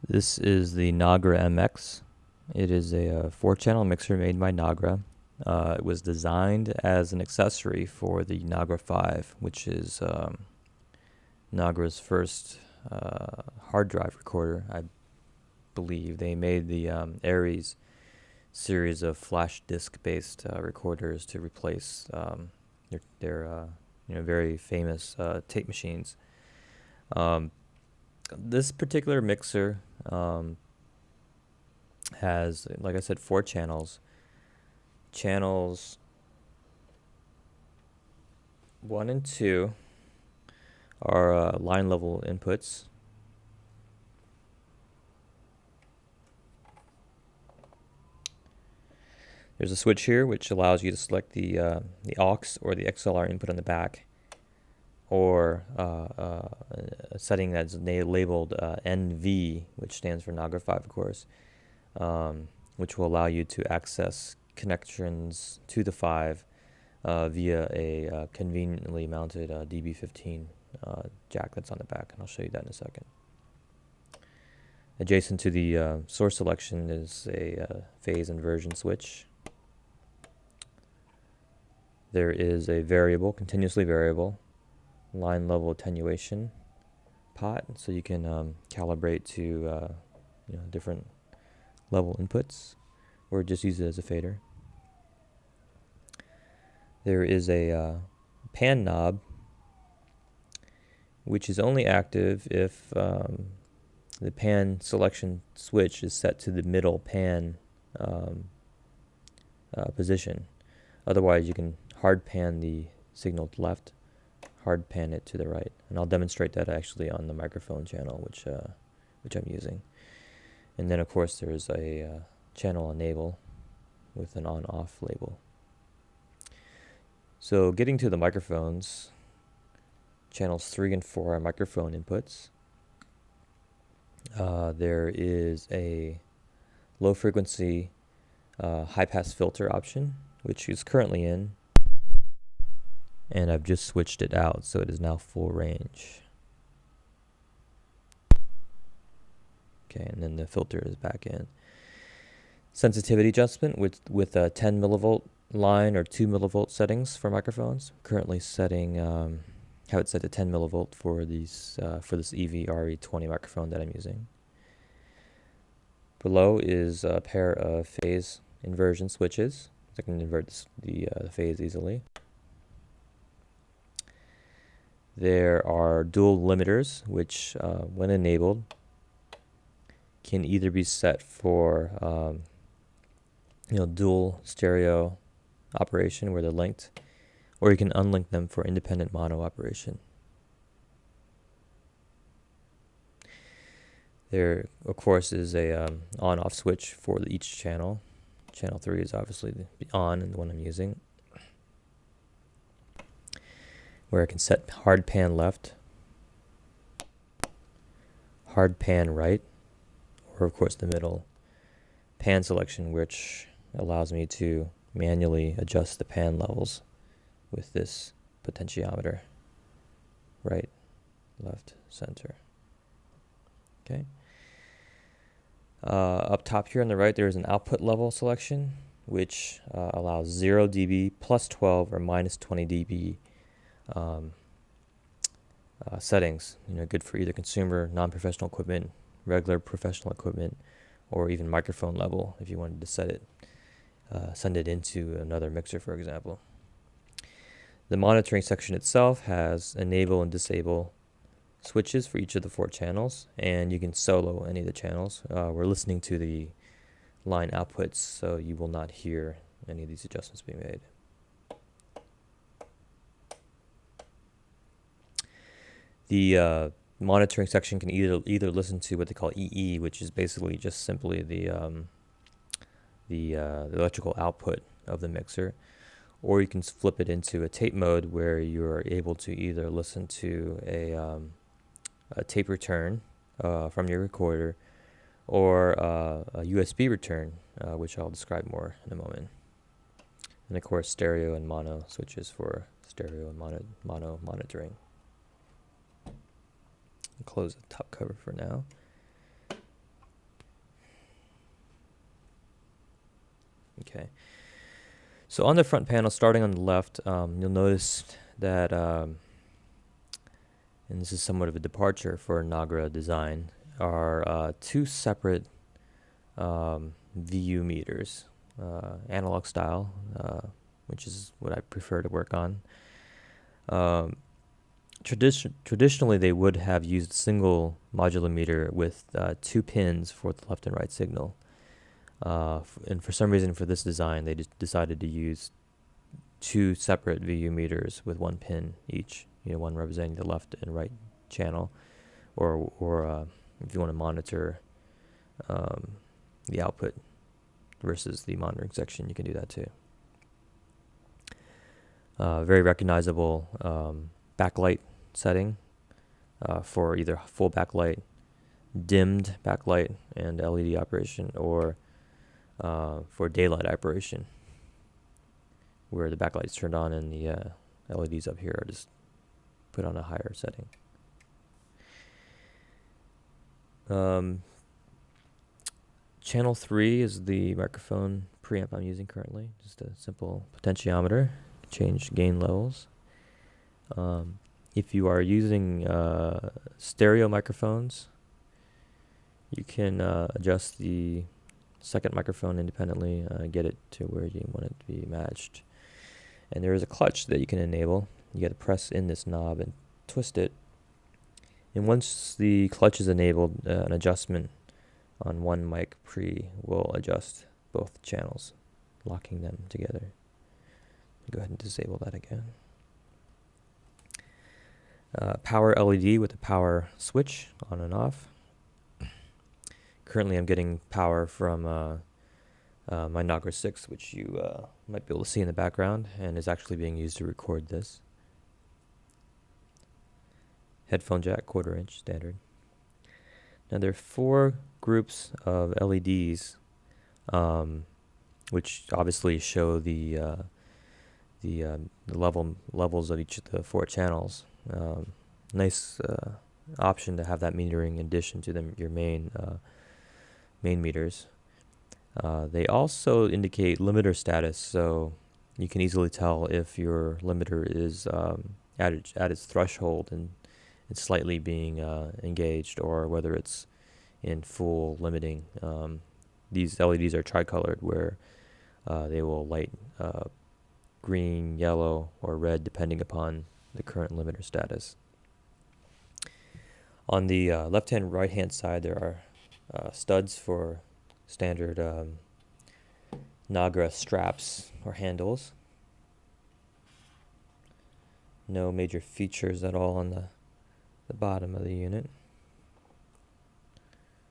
This is the Nagra MX. It is a 4-channel mixer made by Nagra. It was designed as an accessory for the Nagra 5, which is Nagra's first hard drive recorder, I believe. They made the Aries series of flash disk-based recorders to replace their very famous tape machines. This particular mixer has, like I said, 4 channels. Channels 1 and 2 are line level inputs. There's a switch here which allows you to select the aux or the XLR input on the back, or a setting that's labeled NV, which stands for Nagra 5, of course, which will allow you to access connections to the 5 via a conveniently mounted DB15 jack that's on the back, and I'll show you that in a second. Adjacent to the source selection is a phase inversion switch. There is a variable, continuously variable, line level attenuation pot, so you can calibrate to different level inputs, or just use it as a fader. There is a pan knob, which is only active if the pan selection switch is set to the middle pan position. Otherwise, you can hard pan the signal to the left, hard pan it to the right, and I'll demonstrate that actually on the microphone channel, which I'm using. And then, of course, there's a channel enable with an on-off label. So, getting to the microphones, channels 3 and 4 are microphone inputs. There is a low-frequency high-pass filter option, which is currently in, and I've just switched it out, so it is now full range. Okay, and then the filter is back in. Sensitivity adjustment with a 10 millivolt line or 2 millivolt settings for microphones. Currently setting have it set to 10 millivolt for these for this EV RE20 microphone that I'm using. Below is a pair of phase inversion switches. I can invert the phase easily. There are dual limiters, which, when enabled, can either be set for dual stereo operation where they're linked, or you can unlink them for independent mono operation. There, of course, is a on-off switch for each channel. Channel 3 is obviously the on, and the one I'm using, where I can set hard pan left, hard pan right, or of course the middle pan selection, which allows me to manually adjust the pan levels with this potentiometer. Right, left, center. Okay. Up top here on the right, there is an output level selection, which allows 0 dB, plus 12, or minus 20 dB settings. Good for either consumer, non-professional equipment, regular professional equipment, or even microphone level if you wanted to send it into another mixer, for example. The monitoring section itself has enable and disable switches for each of the 4 channels, and you can solo any of the channels. We're listening to the line outputs, so you will not hear any of these adjustments being made. The monitoring section can either listen to what they call EE, which is basically just simply the electrical output of the mixer, or you can flip it into a tape mode where you're able to either listen to a tape return from your recorder, or a USB return, which I'll describe more in a moment. And of course, stereo and mono switches for stereo and mono monitoring. Close the top cover for now. Okay. So on the front panel, starting on the left, you'll notice that, and this is somewhat of a departure for Nagra design, are two separate VU meters, analog style, which is what I prefer to work on. Traditionally, they would have used a single modular meter with 2 pins for the left and right signal. And for some reason, for this design, they just decided to use 2 separate VU meters with 1 pin each. One representing the left and right channel, or if you want to monitor the output versus the monitoring section, you can do that too. Very recognizable backlight setting for either full backlight, dimmed backlight, and LED operation, or for daylight operation, where the backlight's turned on and the LEDs up here are just put on a higher setting. Channel 3 is the microphone preamp I'm using currently. Just a simple potentiometer to change gain levels. If you are using stereo microphones, you can adjust the second microphone independently, get it to where you want it to be matched. And there is a clutch that you can enable. You got to press in this knob and twist it. And once the clutch is enabled, an adjustment on one mic pre will adjust both channels, locking them together. Go ahead and disable that again. Power LED with a power switch on and off. Currently I'm getting power from my Nagra 6, which you might be able to see in the background, and is actually being used to record this. Headphone jack, 1/4 inch standard. Now there are 4 groups of LEDs, which obviously show the levels of each of the 4 channels. Nice option to have that metering in addition to your main meters. They also indicate limiter status, so you can easily tell if your limiter is at its threshold and it's slightly being engaged, or whether it's in full limiting. These LEDs are tricolored, where they will light green, yellow, or red depending upon the current limiter status. On the left-hand, right-hand side, there are studs for standard Nagra straps or handles. No major features at all on the bottom of the unit.